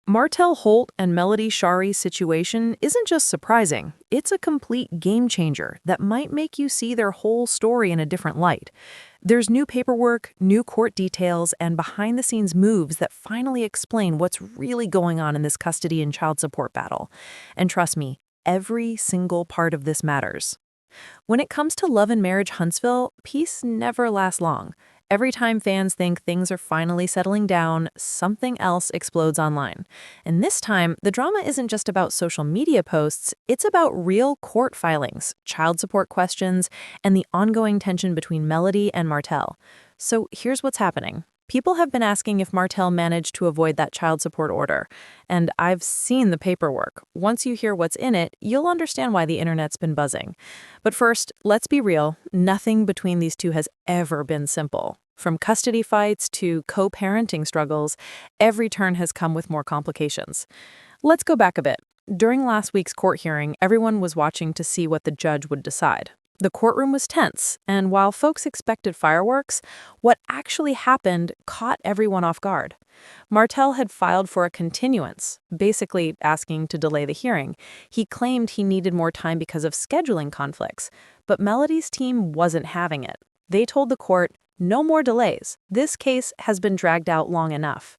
Martell Holt and Melody Shari's situation isn't just surprising, it's a complete game changer that might make you see their whole story in a different light. There's new paperwork, new court details, and behind-the-scenes moves that finally explain what's really going on in this custody and child support battle. And trust me, every single part of this matters. When it comes to Love and Marriage Huntsville, peace never lasts long. Every time fans think things are finally settling down, something else explodes online. And this time, the drama isn't just about social media posts, it's about real court filings, child support questions, and the ongoing tension between Melody and Martell. So here's what's happening. People have been asking if Martell managed to avoid that child support order. And I've seen the paperwork. Once you hear what's in it, you'll understand why the internet's been buzzing. But first, let's be real, nothing between these two has ever been simple. From custody fights to co-parenting struggles, every turn has come with more complications. Let's go back a bit. During last week's court hearing, everyone was watching to see what the judge would decide. The courtroom was tense, and while folks expected fireworks, what actually happened caught everyone off guard. Martell had filed for a continuance, basically asking to delay the hearing. He claimed he needed more time because of scheduling conflicts, but Melody's team wasn't having it. They told the court, "No more delays. This case has been dragged out long enough."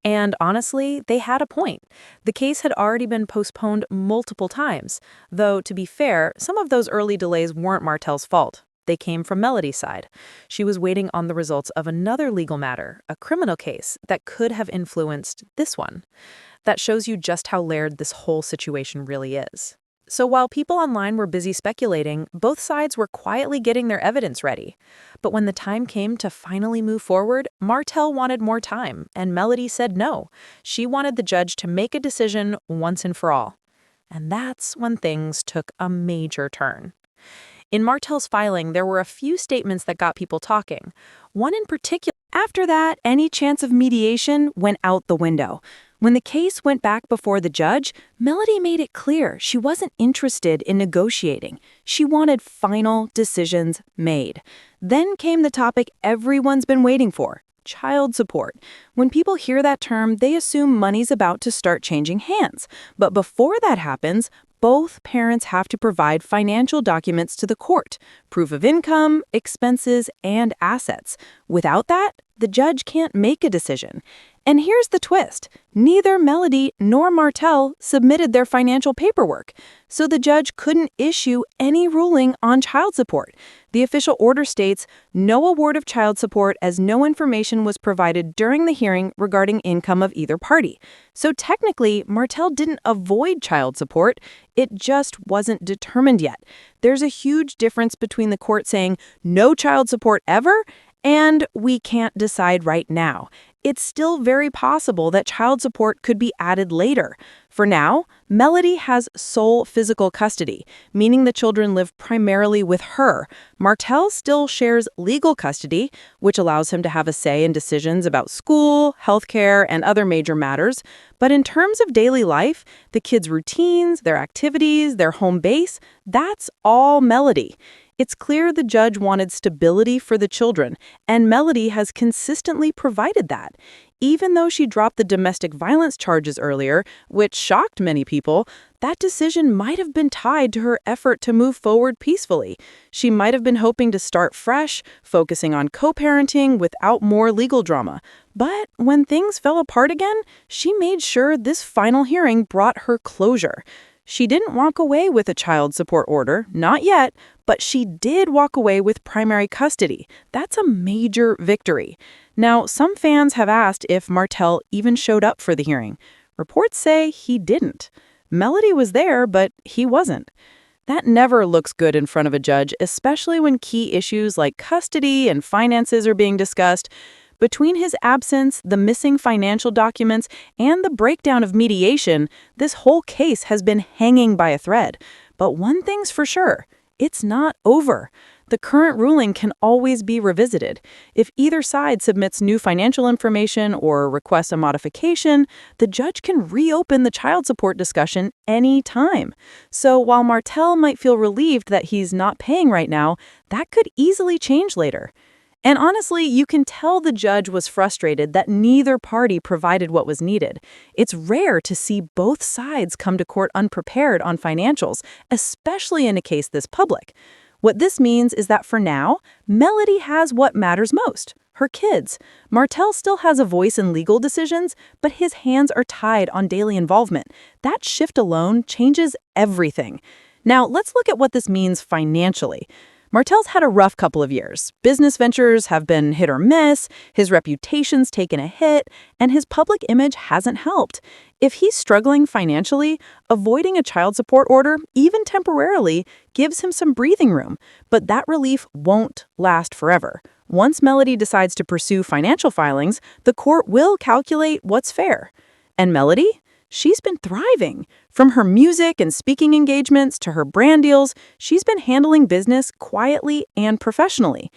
And honestly, they had a point. The case had already been postponed multiple times, though to be fair, some of those early delays weren't Martell's fault. They came from Melody's side. She was waiting on the results of another legal matter, a criminal case, that could have influenced this one. That shows you just how layered this whole situation really is. So while people online were busy speculating, both sides were quietly getting their evidence ready. But when the time came to finally move forward, Martell wanted more time, and Melody said no. She wanted the judge to make a decision once and for all. And that's when things took a major turn. In Martell's filing, there were a few statements that got people talking. One in particular. After that, any chance of mediation went out the window. When the case went back before the judge, Melody made it clear she wasn't interested in negotiating. She wanted final decisions made. Then came the topic everyone's been waiting for: child support. When people hear that term, they assume money's about to start changing hands. But before that happens, both parents have to provide financial documents to the court: proof of income, expenses, and assets. Without that, the judge can't make a decision. And here's the twist. Neither Melody nor Martell submitted their financial paperwork, so the judge couldn't issue any ruling on child support. The official order states, "No award of child support as no information was provided during the hearing regarding income of either party." So technically, Martell didn't avoid child support, it just wasn't determined yet. There's a huge difference between the court saying, "No child support ever," and "we can't decide right now." It's still very possible that child support could be added later. For now, Melody has sole physical custody, meaning the children live primarily with her. Martell still shares legal custody, which allows him to have a say in decisions about school, healthcare, and other major matters. But in terms of daily life, the kids' routines, their activities, their home base, that's all Melody. It's clear the judge wanted stability for the children, and Melody has consistently provided that. Even though she dropped the domestic violence charges earlier, which shocked many people, that decision might have been tied to her effort to move forward peacefully. She might have been hoping to start fresh, focusing on co-parenting without more legal drama. But when things fell apart again, she made sure this final hearing brought her closure. She didn't walk away with a child support order, not yet, but she did walk away with primary custody. That's a major victory. Now, some fans have asked if Martell even showed up for the hearing. Reports say he didn't. Melody was there, but he wasn't. That never looks good in front of a judge, especially when key issues like custody and finances are being discussed. Between his absence, the missing financial documents, and the breakdown of mediation, this whole case has been hanging by a thread. But one thing's for sure, it's not over. The current ruling can always be revisited. If either side submits new financial information or requests a modification, the judge can reopen the child support discussion any time. So while Martell might feel relieved that he's not paying right now, that could easily change later. And honestly, you can tell the judge was frustrated that neither party provided what was needed. It's rare to see both sides come to court unprepared on financials, especially in a case this public. What this means is that for now, Melody has what matters most, her kids. Martell still has a voice in legal decisions, but his hands are tied on daily involvement. That shift alone changes everything. Now, let's look at what this means financially. Martell's had a rough couple of years. Business ventures have been hit or miss, his reputation's taken a hit, and his public image hasn't helped. If he's struggling financially, avoiding a child support order, even temporarily, gives him some breathing room. But that relief won't last forever. Once Melody decides to pursue financial filings, the court will calculate what's fair. And Melody? She's been thriving. From her music and speaking engagements to her brand deals, she's been handling business quietly and professionally.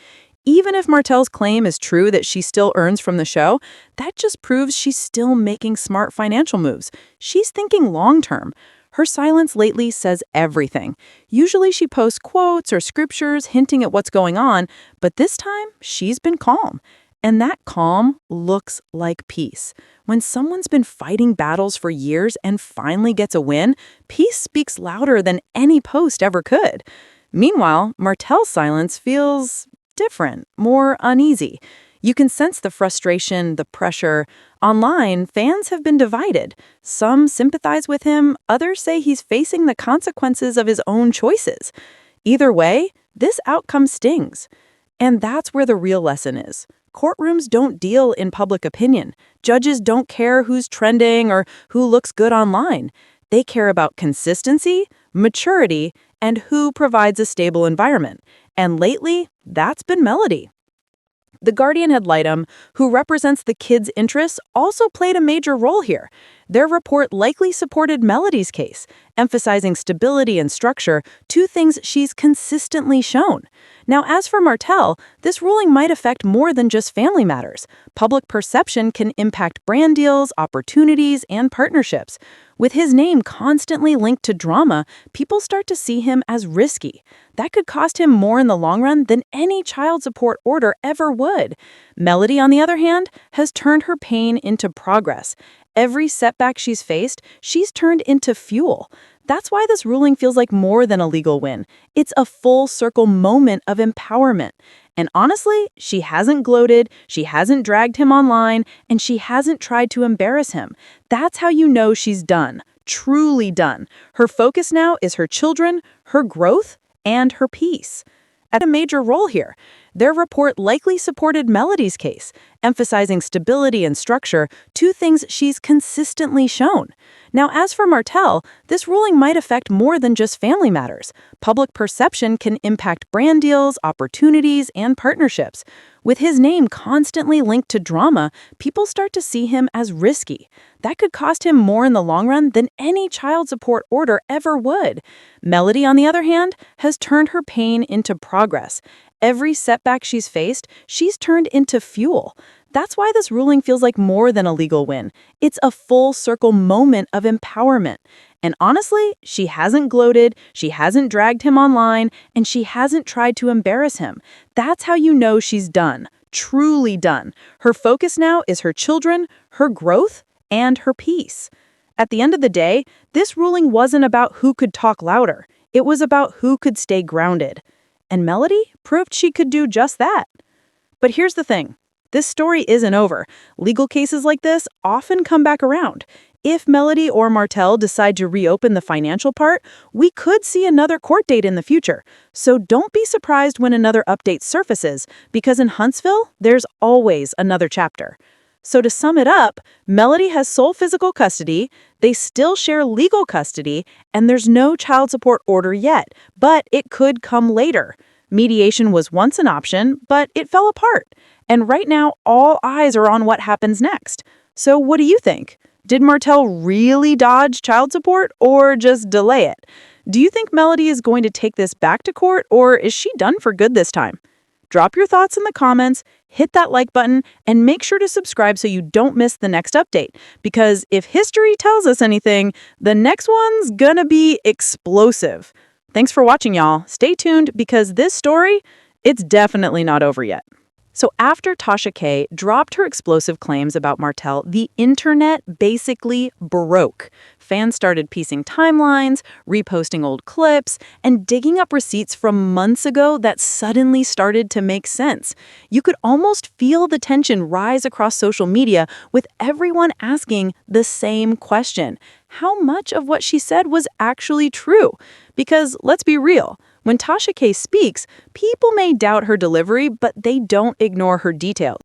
Even if Martell's claim is true that she still earns from the show, that just proves she's still making smart financial moves. She's thinking long-term. Her silence lately says everything. Usually she posts quotes or scriptures hinting at what's going on, but this time she's been calm. And that calm looks like peace. When someone's been fighting battles for years and finally gets a win, peace speaks louder than any post ever could. Meanwhile, Martell's silence feels different, more uneasy. You can sense the frustration, the pressure. Online, fans have been divided. Some sympathize with him, others say he's facing the consequences of his own choices. Either way, this outcome stings. And that's where the real lesson is. Courtrooms don't deal in public opinion. Judges don't care who's trending or who looks good online. They care about consistency, maturity, and who provides a stable environment. And lately, that's been Melody. The guardian ad litem, who represents the kids' interests, also played a major role here. Their report likely supported Melody's case, emphasizing stability and structure, two things she's consistently shown. Now, as for Martell, this ruling might affect more than just family matters. Public perception can impact brand deals, opportunities, and partnerships. With his name constantly linked to drama, people start to see him as risky. That could cost him more in the long run than any child support order ever would. Melody, on the other hand, has turned her pain into progress. Every setback she's faced, she's turned into fuel. That's why this ruling feels like more than a legal win. It's a full-circle moment of empowerment. And honestly, she hasn't gloated, she hasn't dragged him online, and she hasn't tried to embarrass him. That's how you know she's done, truly done. Her focus now is her children, her growth, and her peace. At a major role here, their report likely supported Melody's case, emphasizing stability and structure, two things she's consistently shown. Now, as for Martell, this ruling might affect more than just family matters. Public perception can impact brand deals, opportunities, and partnerships. With his name constantly linked to drama, people start to see him as risky. That could cost him more in the long run than any child support order ever would. Melody, on the other hand, has turned her pain into progress. Every setback she's faced, she's turned into fuel. That's why this ruling feels like more than a legal win. It's a full-circle moment of empowerment. And honestly, she hasn't gloated, she hasn't dragged him online, and she hasn't tried to embarrass him. That's how you know she's done, truly done. Her focus now is her children, her growth, and her peace. At the end of the day, this ruling wasn't about who could talk louder. It was about who could stay grounded. And Melody proved she could do just that. But here's the thing. This story isn't over. Legal cases like this often come back around. If Melody or Martell decide to reopen the financial part, we could see another court date in the future. So don't be surprised when another update surfaces, because in Huntsville, there's always another chapter. So to sum it up, Melody has sole physical custody, they still share legal custody, and there's no child support order yet, but it could come later. Mediation was once an option, but it fell apart. And right now, all eyes are on what happens next. So what do you think? Did Martell really dodge child support or just delay it? Do you think Melody is going to take this back to court, or is she done for good this time? Drop your thoughts in the comments, hit that like button, and make sure to subscribe so you don't miss the next update. Because if history tells us anything, the next one's gonna be explosive. Thanks for watching, y'all. Stay tuned because this story, it's definitely not over yet. So after Tasha K dropped her explosive claims about Martell, the internet basically broke. Fans started piecing timelines, reposting old clips, and digging up receipts from months ago that suddenly started to make sense. You could almost feel the tension rise across social media, with everyone asking the same question: how much of what she said was actually true? Because let's be real, when Tasha K speaks, people may doubt her delivery, but they don't ignore her details.